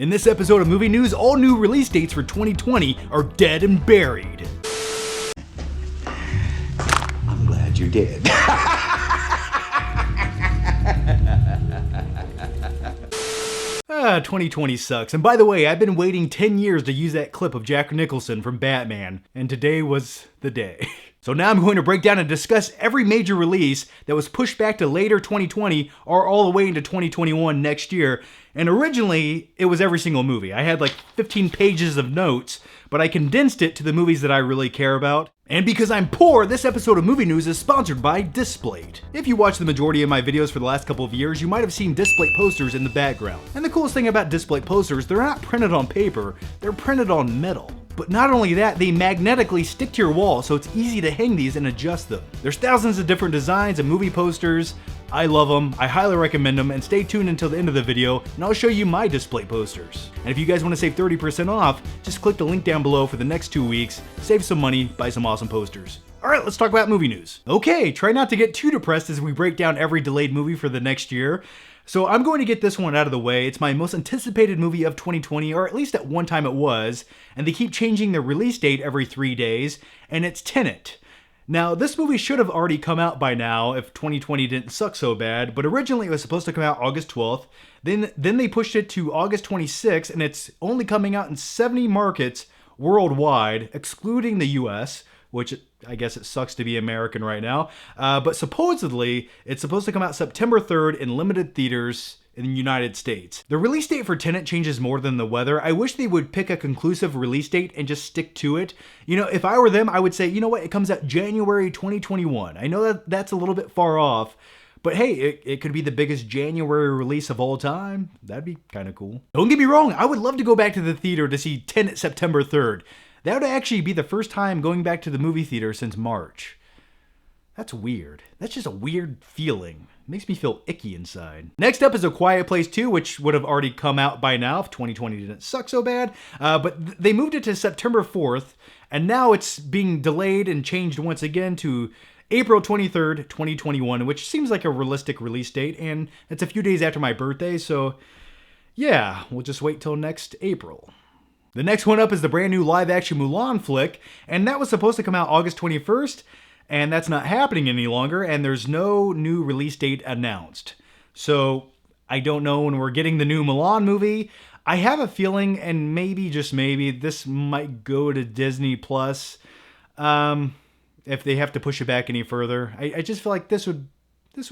In this episode of Movie News, all new release dates for 2020 are dead and buried. I'm glad you did. 2020 sucks. And by the way, I've been waiting 10 years to use that clip of Jack Nicholson from Batman, and today was the day. So now I'm going to break down and discuss every major release that was pushed back to later 2020 or all the way into 2021 next year. And originally, it was every single movie. I had like 15 pages of notes, but I condensed it to the movies that I really care about. And because I'm poor, this episode of Movie News is sponsored by Displate. If you watch the majority of my videos for the last couple of years, you might have seen Displate posters in the background. And the coolest thing about Displate posters, they're not printed on paper, they're printed on metal. But not only that, they magnetically stick to your wall, so it's easy to hang these and adjust them. There's thousands of different designs of movie posters. I love them, I highly recommend them, and stay tuned until the end of the video, and I'll show you my Displate posters. And if you guys want to save 30% off, just click the link down below for the next 2 weeks, save some money, buy some awesome posters. Alright, let's talk about movie news. Okay, try not to get too depressed as we break down every delayed movie for the next year. So I'm going to get this one out of the way. It's my most anticipated movie of 2020, or at least at one time it was, and they keep changing the release date every 3 days, and it's Tenant. Now, this movie should have already come out by now if 2020 didn't suck so bad, but originally it was supposed to come out August 12th, then they pushed it to August 26th, and it's only coming out in 70 markets worldwide, excluding the US, which I guess it sucks to be American right now, but supposedly it's supposed to come out September 3rd in limited theaters in the United States. The release date for Tenet changes more than the weather. I wish they would pick a conclusive release date and just stick to it. You know, if I were them, I would say, you know what, it comes out January 2021. I know that that's a little bit far off, but hey, it could be the biggest January release of all time. That'd be kind of cool. Don't get me wrong, I would love to go back to the theater to see Tenet September 3rd. That would actually be the first time going back to the movie theater since March. That's weird. That's just a weird feeling. It makes me feel icky inside. Next up is A Quiet Place 2, which would have already come out by now if 2020 didn't suck so bad. But they moved it to September 4th, and now it's being delayed and changed once again to April 23rd, 2021, which seems like a realistic release date, and it's a few days after my birthday, so yeah, we'll just wait till next April. The next one up is the brand new live-action Mulan flick, and that was supposed to come out August 21st, and that's not happening any longer, and there's no new release date announced. So, I don't know when we're getting the new Mulan movie. I have a feeling, and maybe, just maybe, this might go to Disney Plus, if they have to push it back any further. I just feel like this would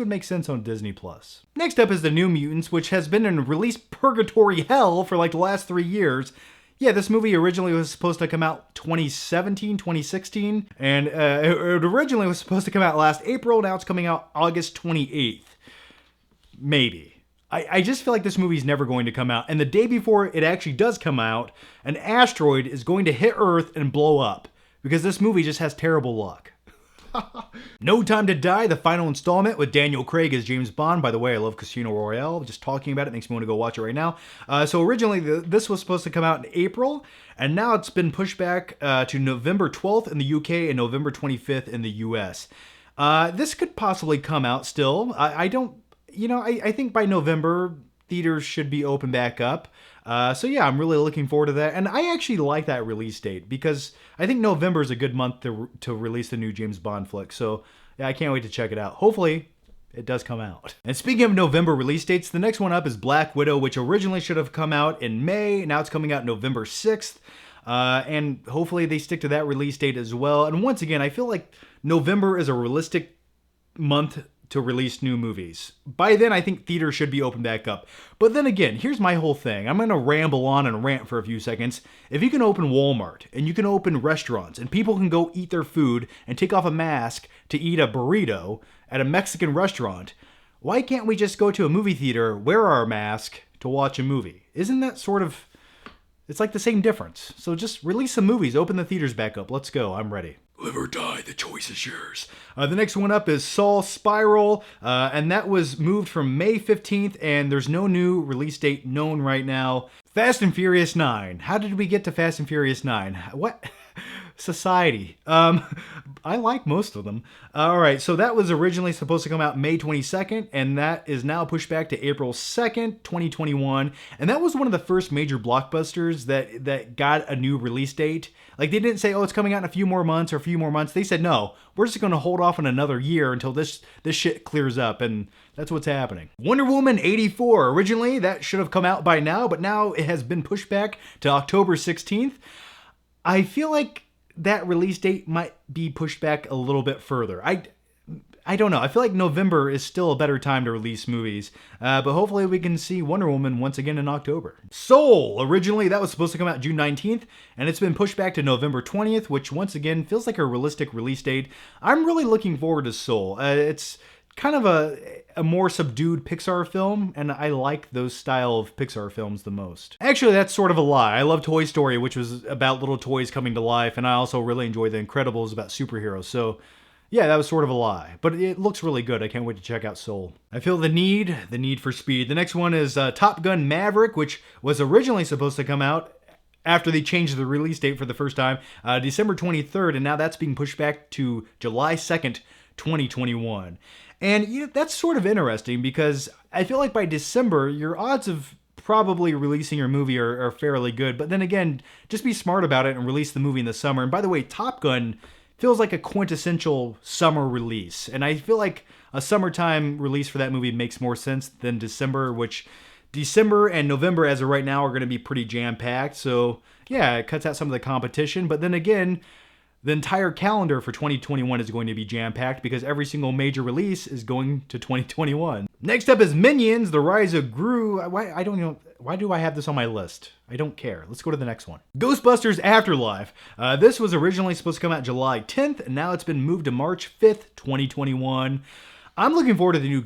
make sense on Disney Plus. Next up is the new Mutants, which has been in release purgatory hell for like the last 3 years. Yeah, this movie originally was supposed to come out 2017, 2016, and it originally was supposed to come out last April, now it's coming out August 28th. Maybe. I just feel like this movie's never going to come out, and the day before it actually does come out, an asteroid is going to hit Earth and blow up, because this movie just has terrible luck. No Time to Die, the final installment with Daniel Craig as James Bond. By the way, I love Casino Royale. Just talking about it makes me want to go watch it right now. So originally, this was supposed to come out in April, and now it's been pushed back to November 12th in the UK and November 25th in the US. This could possibly come out still. I think by November, theaters should be open back up. So yeah, I'm really looking forward to that. And I actually like that release date because I think November is a good month to release the new James Bond flick. So yeah, I can't wait to check it out. Hopefully it does come out. And speaking of November release dates, the next one up is Black Widow, which originally should have come out in May. Now it's coming out November 6th. And hopefully they stick to that release date as well. And once again, I feel like November is a realistic month to release new movies. By then, I think theaters should be open back up. But then again, here's my whole thing. I'm going to ramble on and rant for a few seconds. If you can open Walmart, and you can open restaurants, and people can go eat their food and take off a mask to eat a burrito at a Mexican restaurant, why can't we just go to a movie theater, wear our mask, to watch a movie? Isn't that sort of... It's like the same difference. So just release some movies, open the theaters back up. Let's go, I'm ready. Live or die, the choice is yours. The next one up is Saw Spiral, and that was moved from May 15th, and there's no new release date known right now. Fast and Furious 9. How did we get to Fast and Furious 9? What? Society. I like most of them. All right, so that was originally supposed to come out May 22nd, and that is now pushed back to April 2nd, 2021. And that was one of the first major blockbusters that got a new release date. Like, they didn't say, oh, it's coming out in a few more months or a few more months. They said, no, we're just going to hold off on another year until this shit clears up, and that's what's happening. Wonder Woman 84. Originally, that should have come out by now, but now it has been pushed back to October 16th. I feel like that release date might be pushed back a little bit further. I don't know. I feel like November is still a better time to release movies, but hopefully we can see Wonder Woman once again in October. Soul! Originally, that was supposed to come out June 19th, and it's been pushed back to November 20th, which once again feels like a realistic release date. I'm really looking forward to Soul. It's kind of a more subdued Pixar film, and I like those style of Pixar films the most. Actually, that's sort of a lie. I love Toy Story, which was about little toys coming to life, and I also really enjoy The Incredibles about superheroes, so yeah, that was sort of a lie. But it looks really good. I can't wait to check out Soul. I feel the need for speed. The next one is Top Gun Maverick, which was originally supposed to come out after they changed the release date for the first time, December 23rd, and now that's being pushed back to July 2nd, 2021. And that's sort of interesting because I feel like by December, your odds of probably releasing your movie are fairly good. But then again, just be smart about it and release the movie in the summer. And by the way, Top Gun feels like a quintessential summer release. And I feel like a summertime release for that movie makes more sense than December, which December and November as of right now are going to be pretty jam-packed. So yeah, it cuts out some of the competition. But then again, the entire calendar for 2021 is going to be jam-packed because every single major release is going to 2021. Next up is Minions: The Rise of Gru. I don't know. Why do I have this on my list? I don't care. Let's go to the next one. Ghostbusters Afterlife. This was originally supposed to come out July 10th, and now it's been moved to March 5th, 2021. I'm looking forward to the new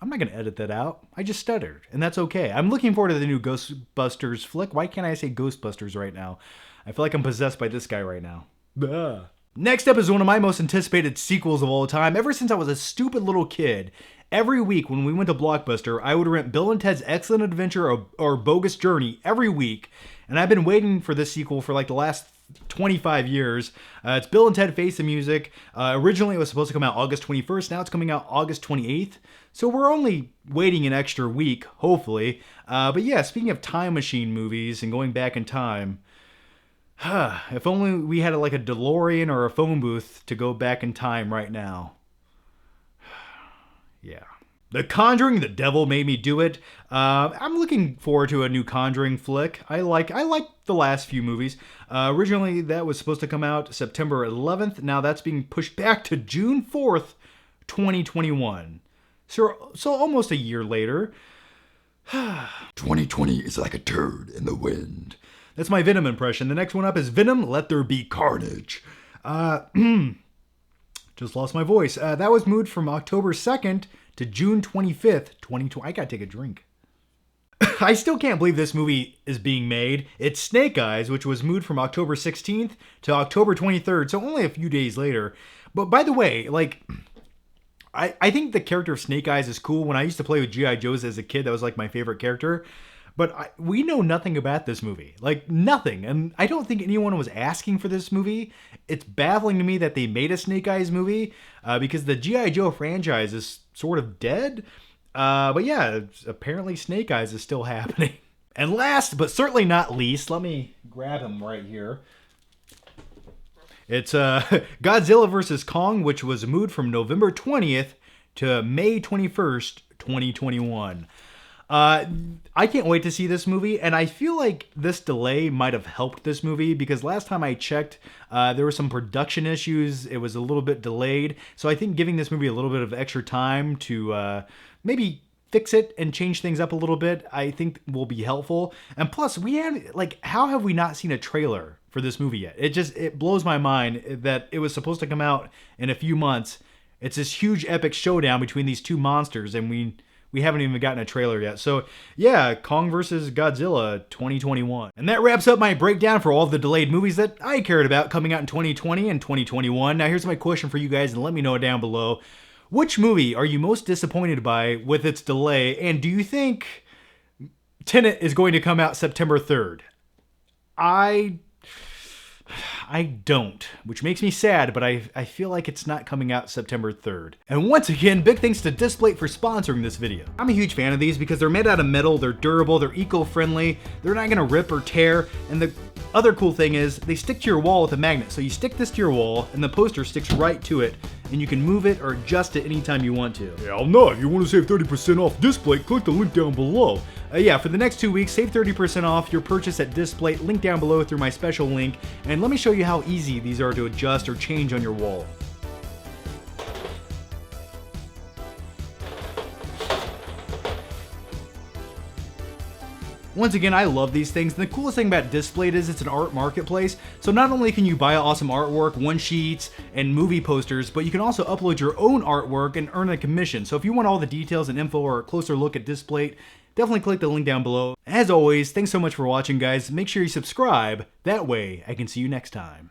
I'm not going to edit that out. I just stuttered, and that's okay. I'm looking forward to the new Ghostbusters flick. Why can't I say Ghostbusters right now? I feel like I'm possessed by this guy right now. Ugh. Next up is one of my most anticipated sequels of all time. Ever since I was a stupid little kid, every week when we went to Blockbuster, I would rent Bill and Ted's Excellent Adventure or Bogus Journey every week. And I've been waiting for this sequel for like the last 25 years. It's Bill and Ted Face the Music. Originally it was supposed to come out August 21st. Now it's coming out August 28th. So we're only waiting an extra week, hopefully. But yeah, speaking of time machine movies and going back in time, if only we had like a DeLorean or a phone booth to go back in time right now. Yeah. The Conjuring, The Devil Made Me Do It. I'm looking forward to a new Conjuring flick. I like the last few movies. Originally, that was supposed to come out September 11th. Now that's being pushed back to June 4th, 2021. So almost a year later. 2020 is like a turd in the wind. That's my Venom impression. The next one up is Venom, Let There Be Carnage. Just lost my voice. That was moved from October 2nd to June 25th, 2020. I gotta take a drink. I still can't believe this movie is being made. It's Snake Eyes, which was moved from October 16th to October 23rd, so only a few days later. But by the way, like, I think the character of Snake Eyes is cool. When I used to play with G.I. Joes as a kid, that was like my favorite character. But we know nothing about this movie. Like, nothing. And I don't think anyone was asking for this movie. It's baffling to me that they made a Snake Eyes movie because the G.I. Joe franchise is sort of dead. But yeah, apparently Snake Eyes is still happening. And last, but certainly not least, let me grab him right here. It's Godzilla vs. Kong, which was moved from November 20th to May 21st, 2021. I can't wait to see this movie, and I feel like this delay might have helped this movie because last time I checked, there were some production issues. It was a little bit delayed, so I think giving this movie a little bit of extra time to maybe fix it and change things up a little bit, I think will be helpful. And plus, how have we not seen a trailer for this movie yet? It blows my mind that it was supposed to come out in a few months. It's this huge epic showdown between these two monsters, and we haven't even gotten a trailer yet. So yeah, Kong vs. Godzilla 2021. And that wraps up my breakdown for all the delayed movies that I cared about coming out in 2020 and 2021. Now here's my question for you guys, and let me know down below. Which movie are you most disappointed by with its delay? And do you think Tenant is going to come out September 3rd? I don't, which makes me sad, but I feel like it's not coming out September 3rd. And once again, big thanks to Displate for sponsoring this video. I'm a huge fan of these because they're made out of metal, they're durable, they're eco-friendly, they're not gonna rip or tear, and the other cool thing is they stick to your wall with a magnet. So you stick this to your wall and the poster sticks right to it, and you can move it or adjust it anytime you want to. Hell no, if you want to save 30% off Displate, click the link down below. Yeah, for the next 2 weeks, save 30% off your purchase at Displate, link down below through my special link, and let me show you how easy these are to adjust or change on your wall. Once again, I love these things, and the coolest thing about Displate is it's an art marketplace, so not only can you buy awesome artwork, one-sheets, and movie posters, but you can also upload your own artwork and earn a commission. So if you want all the details and info or a closer look at Displate, definitely click the link down below. As always, thanks so much for watching, guys. Make sure you subscribe, that way I can see you next time.